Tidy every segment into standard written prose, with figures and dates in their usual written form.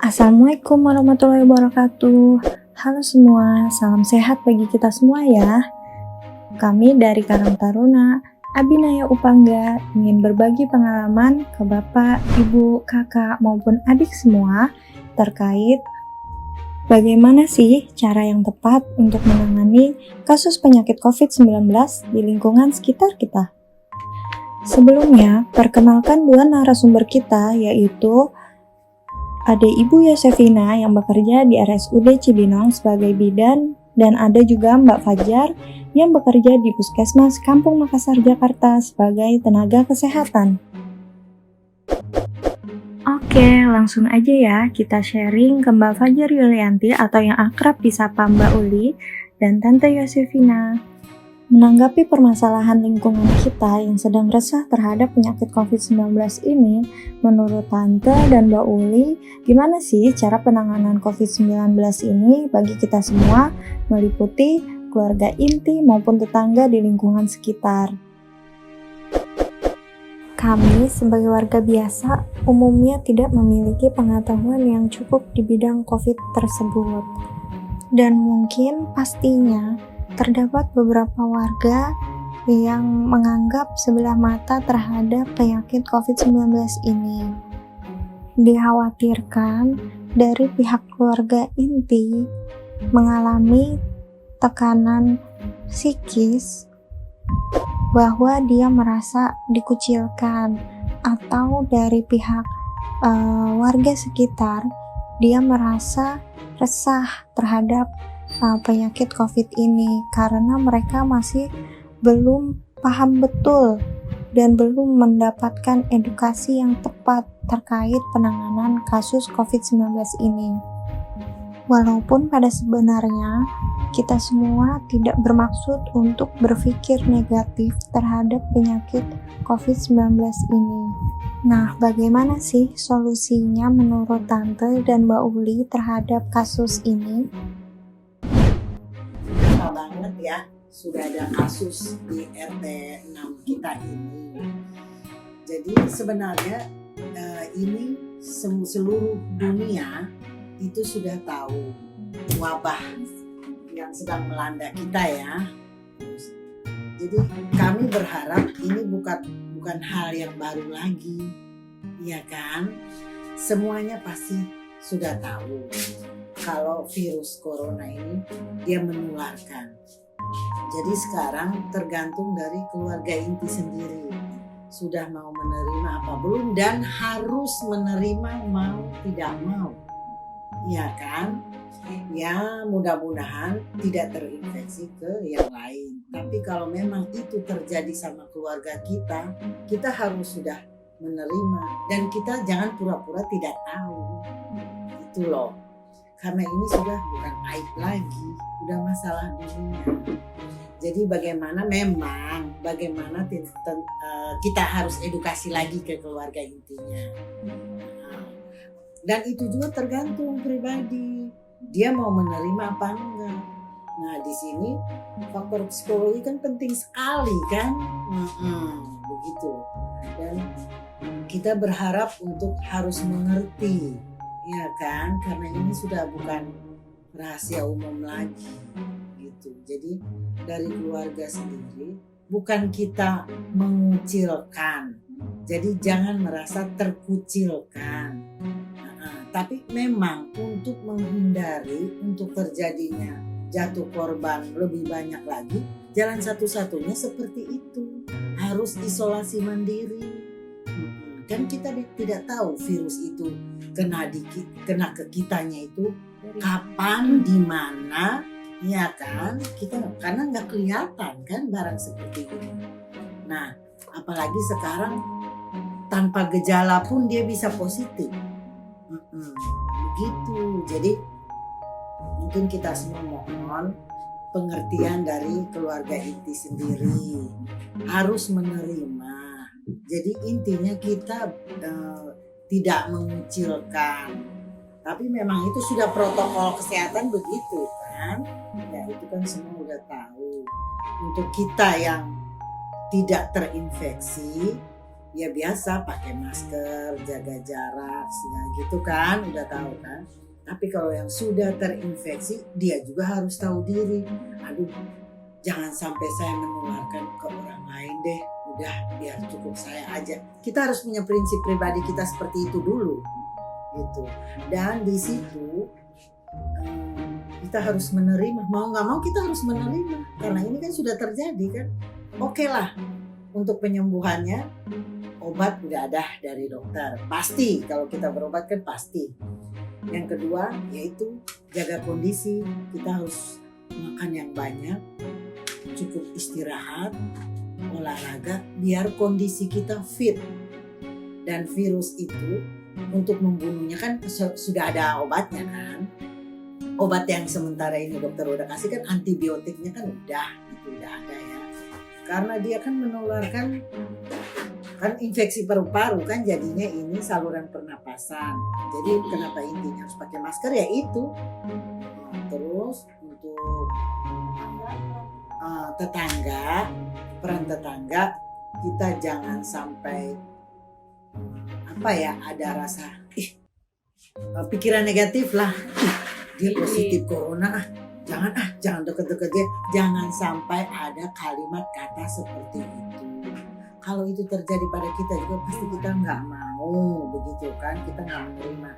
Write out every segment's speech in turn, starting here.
Assalamualaikum warahmatullahi wabarakatuh. Halo semua, salam sehat bagi kita semua ya. Kami dari Karang Taruna, Abinaya Upangga ingin berbagi pengalaman ke Bapak, Ibu, Kakak maupun adik semua terkait bagaimana sih cara yang tepat untuk menangani kasus penyakit COVID-19 di lingkungan sekitar kita. Sebelumnya, perkenalkan dua narasumber kita yaitu ada Ibu Yosefina yang bekerja di RSUD Cibinong sebagai bidan dan ada juga Mbak Fajar yang bekerja di Puskesmas Kampung Makassar, Jakarta sebagai tenaga kesehatan. Oke, langsung aja ya kita sharing ke Mbak Fajar Yulianti atau yang akrab disapa Mbak Uli dan Tante Yosefina. Menanggapi permasalahan lingkungan kita yang sedang resah terhadap penyakit COVID-19 ini, menurut Tante dan Mbak Uli, gimana sih cara penanganan COVID-19 ini bagi kita semua, meliputi keluarga inti maupun tetangga di lingkungan sekitar? Kami sebagai warga biasa umumnya tidak memiliki pengetahuan yang cukup di bidang COVID tersebut. Dan mungkin pastinya terdapat beberapa warga yang menganggap sebelah mata terhadap penyakit COVID-19 ini. Dikhawatirkan dari pihak keluarga inti mengalami tekanan psikis bahwa dia merasa dikucilkan, atau dari pihak warga sekitar dia merasa resah terhadap penyakit COVID ini karena mereka masih belum paham betul dan belum mendapatkan edukasi yang tepat terkait penanganan kasus COVID-19 ini. Walaupun pada sebenarnya kita semua tidak bermaksud untuk berpikir negatif terhadap penyakit COVID-19 ini. Nah, bagaimana sih solusinya menurut Tante dan Mbak Uli terhadap kasus ini? Banget ya, sudah ada kasus di RT 6 kita ini. Jadi sebenarnya ini seluruh dunia itu sudah tahu wabah yang sedang melanda kita ya. Jadi kami berharap ini bukan hal yang baru lagi, ya kan? Semuanya pasti sudah tahu kalau virus corona ini dia menularkan. Jadi sekarang tergantung dari keluarga inti sendiri, sudah mau menerima apa belum, dan harus menerima mau tidak mau, ya kan? Ya mudah-mudahan tidak terinfeksi ke yang lain. Tapi kalau memang itu terjadi sama keluarga kita harus sudah menerima, dan kita jangan pura-pura tidak tahu. Itu loh. Karena ini sudah bukan aib lagi, udah masalah dunia. Jadi bagaimana kita harus edukasi lagi ke keluarga intinya. Dan itu juga tergantung pribadi, dia mau menerima apa enggak. Nah di sini faktor psikologi kan penting sekali kan, begitu. Dan kita berharap untuk harus mengerti. Ya kan, karena ini sudah bukan rahasia umum lagi gitu. Jadi dari keluarga sendiri bukan kita mengucilkan, jadi jangan merasa terkucilkan. Tapi memang untuk menghindari untuk terjadinya jatuh korban lebih banyak lagi, jalan satu-satunya seperti itu, harus isolasi mandiri. Kan kita tidak tahu virus itu kena ke kitanya itu kapan, di mana, ya kan? Kita karena nggak kelihatan kan barang seperti ini. Nah, apalagi sekarang tanpa gejala pun dia bisa positif. Begitu. Jadi mungkin kita semua mohon pengertian dari keluarga inti sendiri, harus menerima. Jadi intinya kita tidak mengucilkan, tapi memang itu sudah protokol kesehatan begitu kan, ya itu kan semua udah tahu. Untuk kita yang tidak terinfeksi, ya biasa pakai masker, jaga jarak, gitu kan, udah tahu kan. Tapi kalau yang sudah terinfeksi, dia juga harus tahu diri. Aduh, jangan sampai saya menularkan ke orang lain deh. Udah, biar cukup saya aja. Kita harus punya prinsip pribadi kita seperti itu dulu, gitu. Dan di situ kita harus menerima. Mau nggak mau kita harus menerima, karena ini kan sudah terjadi kan. Oke lah, untuk penyembuhannya obat udah ada dari dokter. Pasti kalau kita berobat kan pasti. Yang kedua yaitu jaga kondisi. Kita harus makan yang banyak, cukup istirahat, olahraga biar kondisi kita fit. Dan virus itu untuk membunuhnya kan sudah ada obatnya kan. Obat yang sementara ini dokter udah kasih kan antibiotiknya kan udah ada ya. Karena dia kan menularkan kan infeksi paru-paru kan, jadinya ini saluran pernapasan. Jadi kenapa intinya harus pakai masker ya itu. Terus untuk peran tetangga kita jangan sampai ada rasa pikiran negatif lah. Dia positif corona jangan deket-deket dia. Jangan sampai ada kalimat kata seperti itu. Kalau itu terjadi pada kita juga pasti kita nggak mau begitu kan, kita nggak menerima.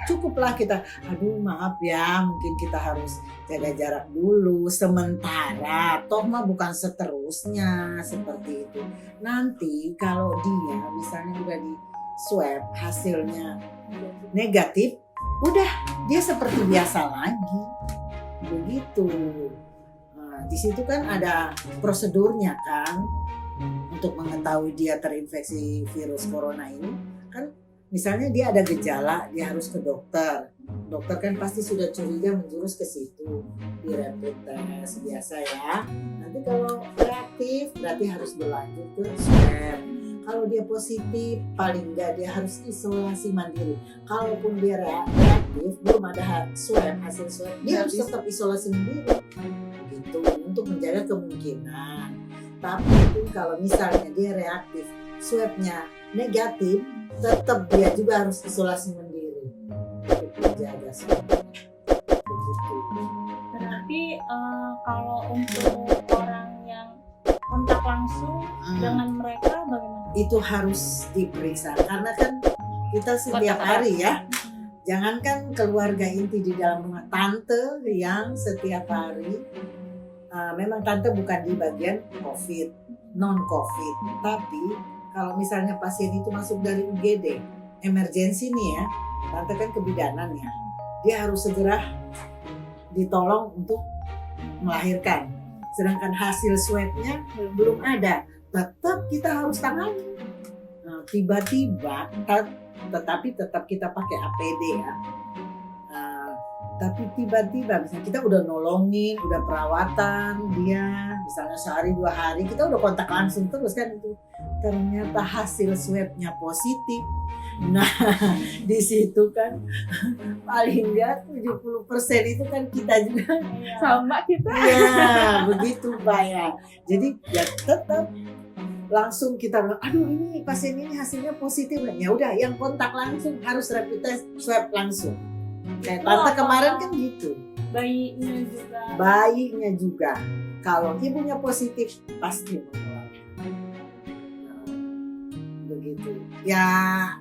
Cukuplah kita, aduh maaf ya, mungkin kita harus jaga jarak dulu sementara, toh mah bukan seterusnya seperti itu. Nanti kalau dia misalnya udah di swab hasilnya negatif, udah dia seperti biasa lagi begitu. Di situ kan ada prosedurnya kan untuk mengetahui dia terinfeksi virus corona ini kan. Misalnya dia ada gejala, dia harus ke dokter. Dokter kan pasti sudah curiga menjurus ke situ. Di rapid test biasa ya. Nanti kalau reaktif berarti harus berlanjut ke swab. Kalau dia positif paling enggak dia harus isolasi mandiri. Kalaupun dia reaktif belum ada swab, hasil swab, dia harus tetap isolasi mandiri. Gitu untuk menjaga kemungkinan. Tapi kalau misalnya dia reaktif, swabnya negatif, tetap dia juga harus isolasi mandiri untuk menjaga begitu. Berarti kalau untuk orang yang kontak langsung dengan mereka bagaimana? Itu harus diperiksa karena kan kita setiap hari ya. Jangankan keluarga inti di dalam rumah, tante yang setiap hari memang tante bukan di bagian COVID, non COVID, tapi kalau misalnya pasien itu masuk dari UGD, emergensi nih ya, tante kan kebidanan ya, dia harus segera ditolong untuk melahirkan. Sedangkan hasil swabnya belum ada, tetap kita harus tangani. Tiba-tiba, tetapi tetap kita pakai APD ya. Tapi tiba-tiba misalnya kita udah nolongin, udah perawatan dia, misalnya sehari 2 hari, kita udah kontak langsung terus kan itu. Ternyata hasil swabnya positif. Nah, di situ kan paling enggak 70% itu kan kita juga Sama kita. ya, begitu Pak ya. Jadi ya tetap langsung kita bilang, aduh ini pasien ini hasilnya positif. Ya udah yang kontak langsung harus rapid test swab langsung. Kayak tante kemarin kan gitu. Bayinya juga. Kalau ibunya positif pasti menular. Begitu. Ya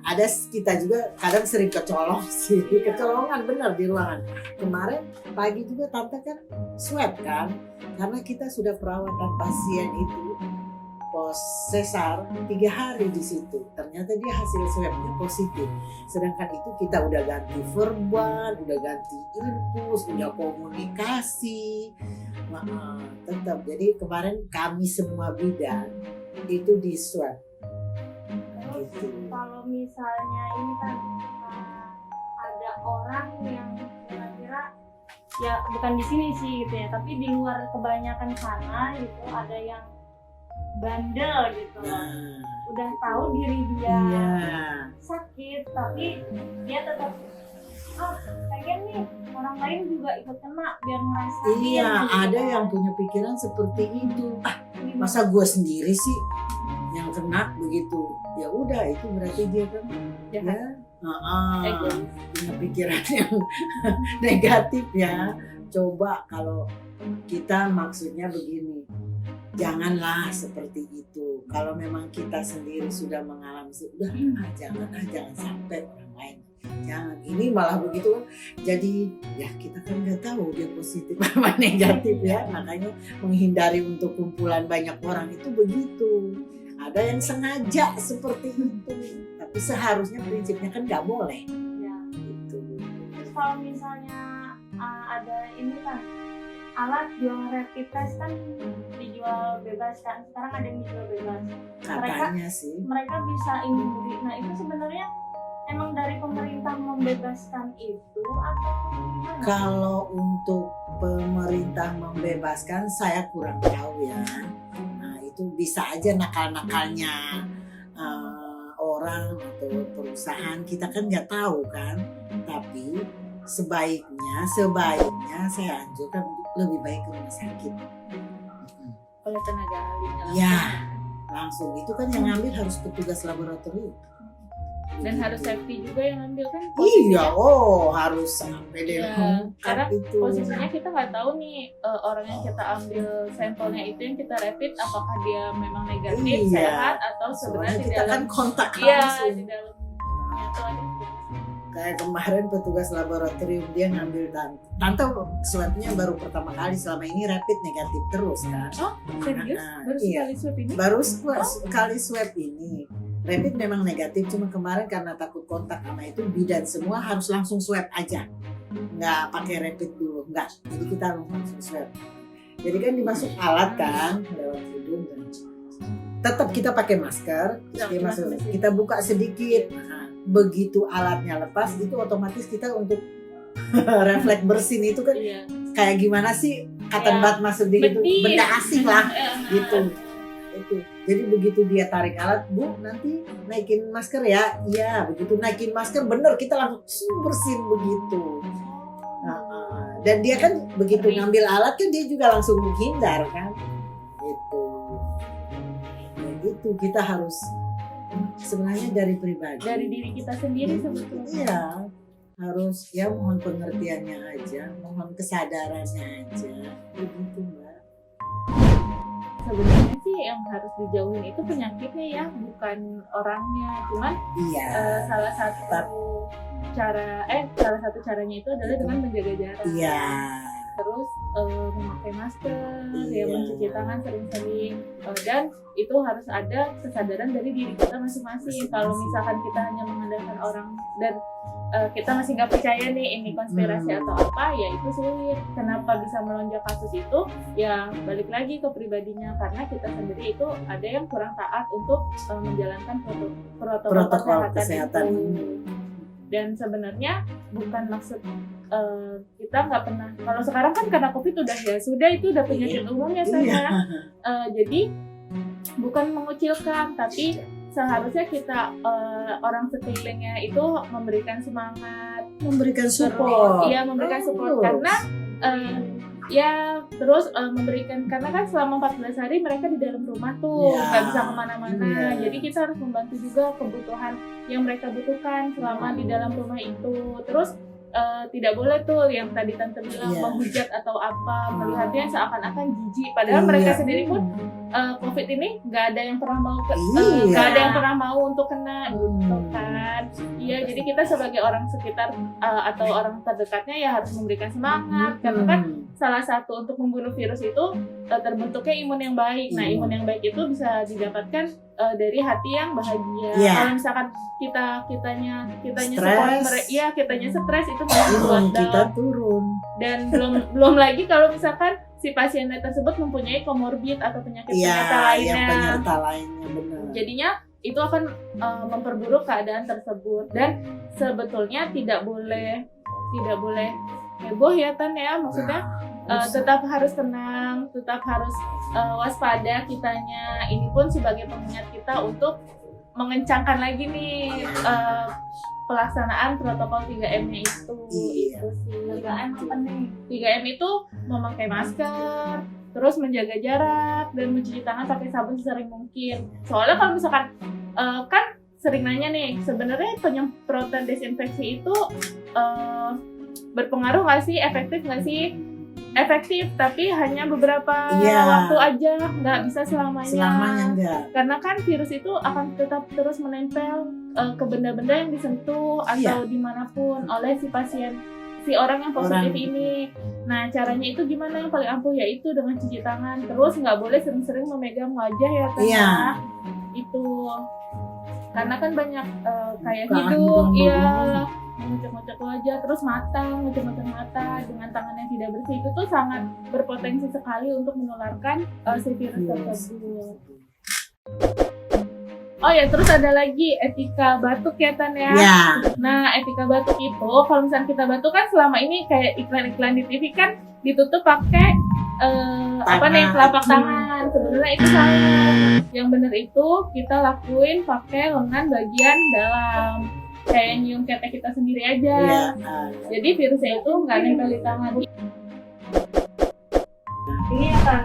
ada kita juga kadang sering kecolong sih. Kecolongan benar di ruangan. Kemarin pagi juga tante kan swab kan. Karena kita sudah perawatan pasien itu pos sesar 3 hari di situ. Ternyata dia hasil swabnya positif. Sedangkan itu kita udah ganti verbal, udah ganti infus, udah komunikasi. Tetap. Jadi kemarin kami semua bidan itu di swab. Gitu. Kalau misalnya ini kan ada orang yang kira-kira ya bukan di sini sih gitu ya, tapi di luar kebanyakan sana gitu ada yang bandel gitu. Udah tahu diri dia sakit tapi dia tetap pengen nih orang lain juga ikut kena biar ngerasain. Iya, gitu. ada yang punya pikiran seperti itu. gimana? Masa gue sendiri sih yang kena begitu? Ya udah, itu berarti dia kan Jahat. Egois. punya pikiran yang negatif ya. Coba kalau kita maksudnya begini, janganlah seperti itu. Kalau memang kita sendiri sudah mengalami, jangan sampai orang lain. Jangan, ini malah begitu. Jadi ya kita kan nggak tahu dia positif apa negatif ya. Makanya menghindari untuk kumpulan banyak orang itu begitu. Ada yang sengaja seperti itu, tapi seharusnya prinsipnya kan nggak boleh. Ya. Gitu. Terus kalau misalnya ada ini kan alat jual rapid test kan dijual bebas kan, sekarang ada yang dijual bebas. Katanya sih. Mereka bisa induri. Nah itu sebenarnya emang dari pemerintah membebaskan itu atau gimana? Kalau untuk pemerintah membebaskan saya kurang tahu ya. Nah itu bisa aja nakal-nakalnya orang atau perusahaan, kita kan nggak tahu kan. Tapi sebaiknya saya anjurkan untuk lebih baik ke rumah sakit. Oleh tenaga ahlinya Ya, langsung itu kan yang ngambil harus petugas laboratorium. dan harus safety juga yang ambil kan Iya, harus sampai deh karena itu. posisinya kita nggak tahu nih orang yang kita ambil sampelnya itu yang kita rapid apakah dia memang negatif sehat atau sebenarnya di kita dalam kan kontak iya langsung. di dalamnya tuh ada Kayak kemarin petugas laboratorium dia ngambil tante swabnya baru pertama kali, selama ini rapid negatif terus kan. serius baru Iya. sekali swab ini Baru sekali swab ini rapid memang negatif, cuma kemarin karena takut kontak sama itu bidan semua harus langsung swab aja, nggak pakai rapid dulu, nggak. Jadi kita harus langsung swab. Jadi kan dimasuk alat kan lewat hidung kan. Tetap kita pakai masker, kita buka sedikit. Nah, begitu alatnya lepas itu otomatis kita untuk refleks bersin itu kan iya. kayak gimana sih cotton bud masuk di itu, benda asing lah gitu. Itu. Jadi begitu dia tarik alat, Bu, nanti naikin masker ya. Iya, begitu naikin masker bener kita langsung bersin begitu. Dan dia kan begitu ngambil alat kan dia juga langsung menghindar kan. Gitu. Ya gitu, kita harus sebenarnya dari pribadi. Dari diri kita sendiri sebetulnya. Iya. Harus ya mohon pengertiannya aja, mohon kesadarannya aja. Begitu, Mbak. Sebenarnya sih yang harus dijauhin itu penyakitnya ya, bukan orangnya. Cuman Iya. salah satu caranya itu adalah dengan menjaga jarak. Iya. Terus memakai masker, Iya. ya mencuci tangan sering-sering, dan itu harus ada kesadaran dari diri kita masing-masing. Kalau misalkan kita hanya mengandalkan orang dan kita masih nggak percaya nih ini konspirasi atau apa, ya itu sulit. Kenapa bisa melonjak kasus itu? Ya balik lagi ke pribadinya, karena kita sendiri itu ada yang kurang taat untuk menjalankan protokol kesehatan itu. Dan sebenarnya bukan maksud kita nggak pernah. Kalau sekarang kan karena COVID udah itu udah penyakit umum ya saya. Jadi bukan mengucilkan, tapi seharusnya kita orang sekelilingnya itu memberikan semangat, Memberikan support. Iya, memberikan support karena terus memberikan, karena kan selama 14 hari mereka di dalam rumah tuh nggak bisa kemana-mana. Jadi kita harus membantu juga kebutuhan yang mereka butuhkan selama di dalam rumah itu. Terus tidak boleh tuh yang tadi tante bilang menghujat atau apa, melihatnya seakan-akan jijik, padahal mereka sendiri pun COVID ini nggak ada yang pernah mau nggak ada yang pernah mau untuk kena gitu kan. Iya, jadi kita sebagai orang sekitar atau orang terdekatnya ya harus memberikan semangat, karena kan salah satu untuk membunuh virus itu terbentuknya imun yang baik. Nah, imun yang baik itu bisa didapatkan dari hati yang bahagia. Kalau misalkan kitanya kitanya stres itu malah membuat kita turun. Dan belum lagi kalau misalkan si pasiennya tersebut mempunyai komorbid atau penyakit-penyakit lainnya. Penyerta lainnya, benar. Jadinya itu akan memperburuk keadaan tersebut, dan sebetulnya tidak boleh heboh ya Tan ya, maksudnya tetap harus tenang, tetap harus waspada kitanya. Ini pun sebagai pengingat kita untuk mengencangkan lagi nih pelaksanaan protokol 3M-nya itu. Itu sih. 3M apa nih? 3M itu memakai masker, Terus menjaga jarak dan mencuci tangan pakai sabun sesering mungkin. Soalnya kalau misalkan kan sering nanya nih, sebenarnya penyemprotan desinfeksi itu berpengaruh nggak sih, efektif nggak sih? Efektif, tapi hanya beberapa waktu aja, nggak bisa selamanya. Selamanya enggak. Karena kan virus itu akan tetap terus menempel ke benda-benda yang disentuh atau dimanapun oleh si orang yang positif ini. Nah, caranya itu gimana yang paling ampuh, yaitu dengan cuci tangan. Terus nggak boleh sering-sering memegang wajah ya kan? Itu karena kan banyak kayak hidung, ngecek-ngecek wajah, terus ngecek-ngecek mata dengan tangan yang tidak bersih, itu tuh sangat berpotensi sekali untuk menularkan si virus tersebut. Oh ya, terus ada lagi etika batuk ya Tan ya. Nah, etika batuk itu kalau misalnya kita batuk kan selama ini kayak iklan-iklan di TV kan ditutup pakai telapak tangan. Sebenarnya itu salah. Yang benar itu kita lakuin pakai lengan bagian dalam. Kayak nyium ketek kita sendiri aja. Jadi virusnya itu nggak nempel di tangan. Ini ya kan,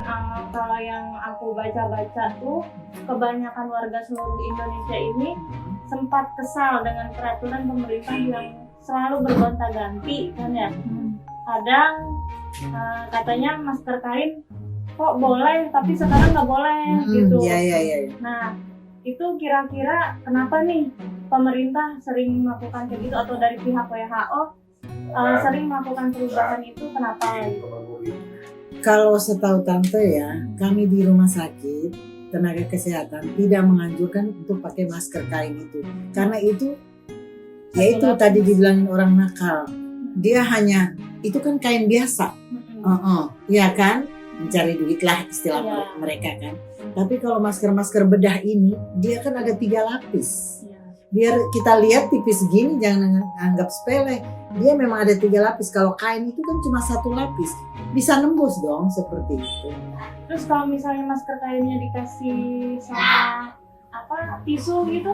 kalau yang aku baca-baca tuh kebanyakan warga seluruh Indonesia ini sempat kesal dengan peraturan pemerintah yang selalu bergonta-ganti kan ya. Kadang katanya masker kain kok boleh tapi sekarang nggak boleh gitu. Nah, itu kira-kira kenapa nih pemerintah sering melakukan kayak gitu, atau dari pihak WHO sering melakukan perubahan itu, kenapa gitu? Kalau setahu tante ya, kami di rumah sakit tenaga kesehatan tidak menganjurkan untuk pakai masker kain itu, karena itu ya itu tadi dibilangin orang nakal, dia hanya itu kan kain biasa, ya kan, mencari duit lah istilah mereka kan. Tapi kalau masker bedah ini dia kan ada 3 lapis. Biar kita lihat tipis gini, jangan anggap sepele. Dia memang ada 3 lapis. Kalau kain itu kan cuma 1 lapis, bisa nembus dong seperti itu. Terus kalau misalnya masker kainnya dikasih sama tisu gitu,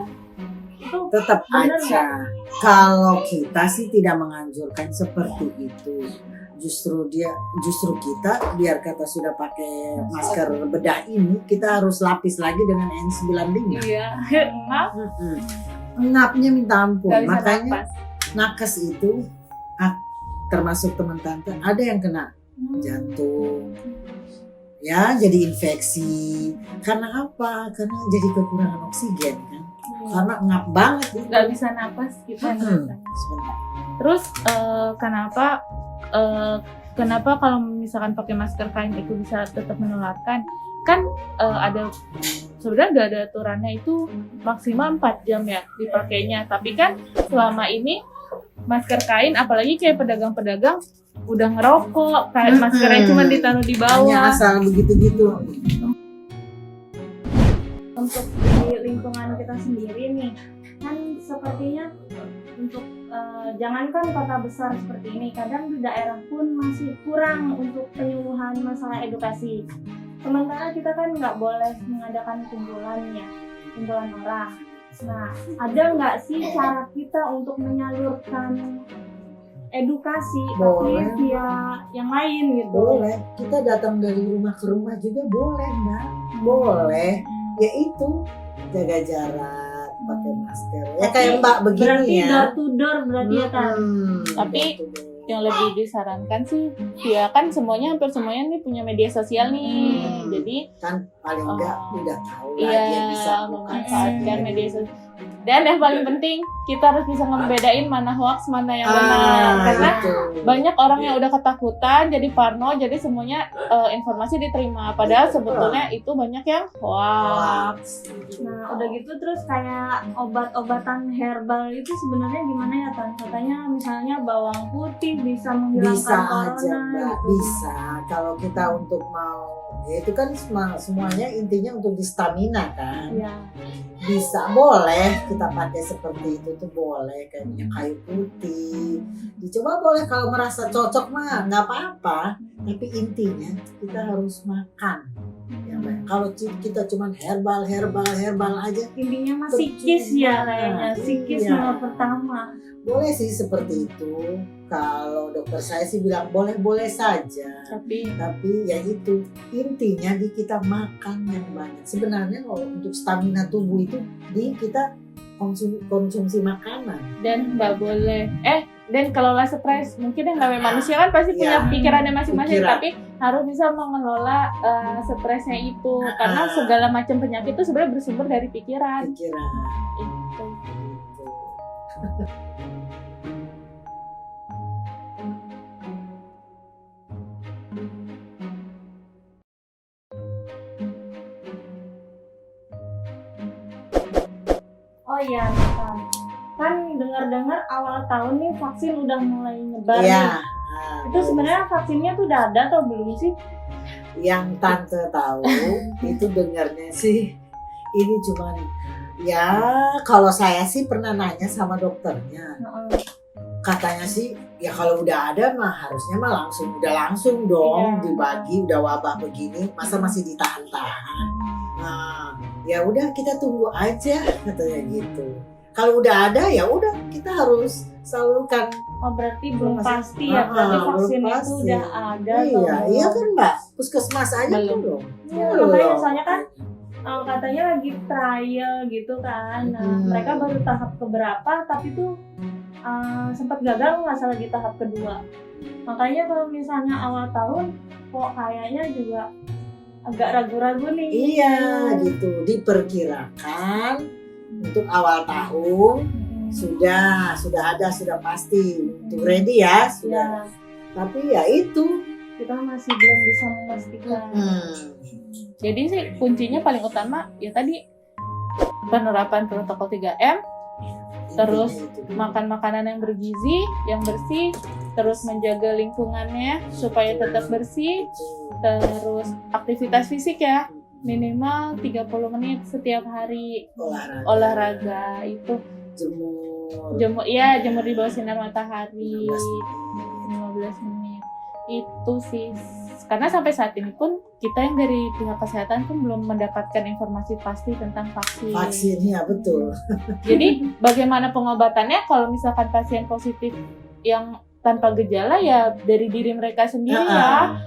itu tetap aja. Kalau kita sih tidak menganjurkan seperti itu. Justru kita biar kata sudah pakai masker bedah ini, kita harus lapis lagi dengan N95. Ngapnya minta ampun. Makanya nakes itu termasuk teman tante ada yang kena jantung, ya jadi infeksi. Karena apa? Karena jadi kekurangan oksigen kan. Karena ngap banget, nggak bisa napas kita. Terus kenapa kalau misalkan pakai masker kain itu bisa tetap menularkan? Kan sebenarnya udah ada aturannya itu maksimal 4 jam ya dipakainya. Tapi kan selama ini masker kain, apalagi kayak pedagang-pedagang udah ngerokok, kayak maskernya cuma ditaruh di bawah. Hanya asal begitu-gitu. Untuk di lingkungan kita sendiri nih, kan sepertinya untuk jangankan kota besar seperti ini, kadang di daerah pun masih kurang untuk penyuluhan masalah edukasi. Sementara kita kan nggak boleh mengadakan kumpulan orang. Nah, ada nggak sih cara kita untuk menyalurkan edukasi tapi via yang lain gitu? Boleh, kita datang dari rumah ke rumah juga boleh, Mbak. Boleh, yaitu jaga jarak, pakai masker. Ya kayak Mbak begini berarti ya. Door to door berarti ya kan. Tapi yang lebih disarankan sih, ya kan hampir semuanya nih punya media sosial nih. Jadi kan paling enggak udah tahu lah dia bisa memanfaatkan media sosial. Dan yang paling penting, kita harus bisa ngebedain mana hoax, mana yang benar. Karena banyak orang yang udah ketakutan, jadi parno, jadi semuanya informasi diterima. Padahal sebetulnya itu banyak yang hoax. Nah, udah gitu terus kayak obat-obatan herbal itu sebenarnya gimana ya Tan? Katanya misalnya bawang putih bisa menghilangkan corona. Bisa aja Mbak, bisa. Kalau kita untuk ya itu kan semuanya intinya untuk di stamina kan. Bisa, boleh kita pakai seperti itu tuh boleh, kayak minyak kayu putih dicoba boleh, kalau merasa cocok mah nggak apa-apa, tapi intinya kita harus makan ya, kalau kita cuman herbal aja intinya mah psikis ya kayaknya, psikis nomor pertama. Boleh sih seperti itu, Kalau dokter saya sih bilang boleh-boleh saja. Tapi Ya itu intinya di kita makan yang banyak. Sebenarnya kalau untuk stamina tubuh itu di kita konsumsi makanan. dan nggak boleh dan kalau lah stres mungkin yang namanya manusia kan pasti punya Ya, pikirannya masing-masing, pikiran. tapi harus bisa mengelola stresnya itu karena segala macam penyakit itu sebenarnya bersumber dari pikiran Pikiran itu. gitu. Oh iya, kan dengar-dengar awal tahun nih vaksin udah mulai nyebar Iya. nih. Itu sebenarnya vaksinnya tuh udah ada atau belum sih? Yang tante tahu itu dengarnya sih ini cuman ya kalau saya sih pernah nanya sama dokternya. Katanya sih ya kalau udah ada mah harusnya mah langsung dong Iya. dibagi, udah wabah begini masa masih ditahan-tahan. Nah, ya udah kita tunggu aja katanya gitu. Kalau udah ada ya udah kita harus salurkan. Oh berarti belum Masih- pasti ya, berarti belum vaksin itu pasti. udah ada atau Iya, belum? iya kan Mbak. Puskesmas aja Belum. belum. Iya, makanya soalnya kan katanya lagi trial gitu kan. Nah, mereka baru tahap keberapa tapi tuh sempat gagal nggak salah di tahap kedua. Makanya kalau misalnya awal tahun kok kayaknya juga agak ragu-ragu nih. Iya gitu. Diperkirakan untuk awal tahun sudah ada pasti untuk ready ya sudah. Ya, Tapi ya itu. kita masih belum bisa memastikan. Jadi sih kuncinya paling utama ya tadi penerapan protokol 3M, terus Intinya itu. makan makanan yang bergizi, yang bersih, terus menjaga lingkungannya supaya tetap bersih, terus aktivitas fisik ya minimal 30 menit setiap hari, olahraga itu jemur jemur di bawah sinar matahari 15 menit. 15 menit itu sih, karena sampai saat ini pun kita yang dari pihak kesehatan pun belum mendapatkan informasi pasti tentang Vaksin ya betul. Jadi bagaimana pengobatannya kalau misalkan pasien positif yang tanpa gejala ya dari diri mereka sendiri ya.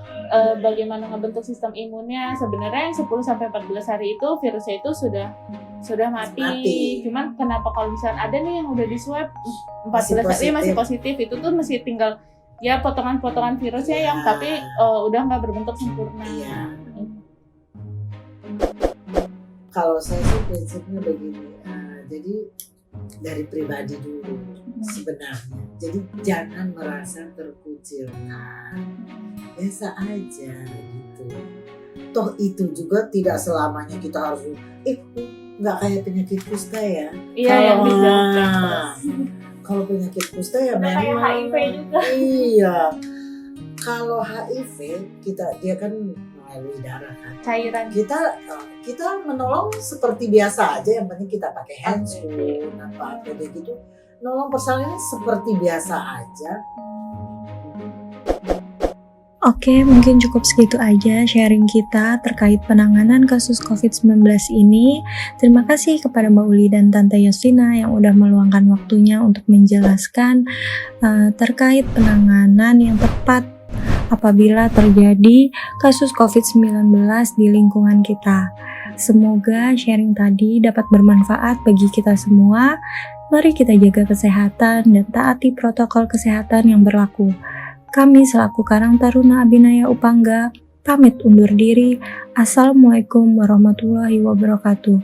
Bagaimana ngebentuk sistem imunnya, sebenarnya yang 10-14 hari itu virusnya itu sudah mati. Cuman kenapa kalau misalnya ada nih yang udah di swab 14 hari masih positif, itu tuh masih tinggal ya potongan-potongan virusnya yang tapi udah nggak berbentuk sempurna. Iya. Kalau saya sih prinsipnya begini, jadi dari pribadi dulu sebenarnya. Jadi jangan merasa terkucilkan, biasa aja gitu. Toh itu juga tidak selamanya kita harus nggak kayak penyakit kusta ya. Iya yang dijawab. Kalau penyakit kusta ya Udah kayak memang HIV juga. Iya. Kalau HIV dia kan melalui darah kan. Cairan. Kita menolong seperti biasa aja, yang penting kita pakai handscoon apa gitu. Nolong persalinan seperti biasa aja. Oke, mungkin cukup segitu aja sharing kita terkait penanganan kasus COVID-19 ini. Terima kasih kepada Mbak Uli dan Tante Yostina yang udah meluangkan waktunya untuk menjelaskan terkait penanganan yang tepat apabila terjadi kasus COVID-19 di lingkungan kita. Semoga sharing tadi dapat bermanfaat bagi kita semua. Mari kita jaga kesehatan dan taati protokol kesehatan yang berlaku. Kami selaku Karang Taruna Abinaya Upangga pamit undur diri. Assalamualaikum warahmatullahi wabarakatuh.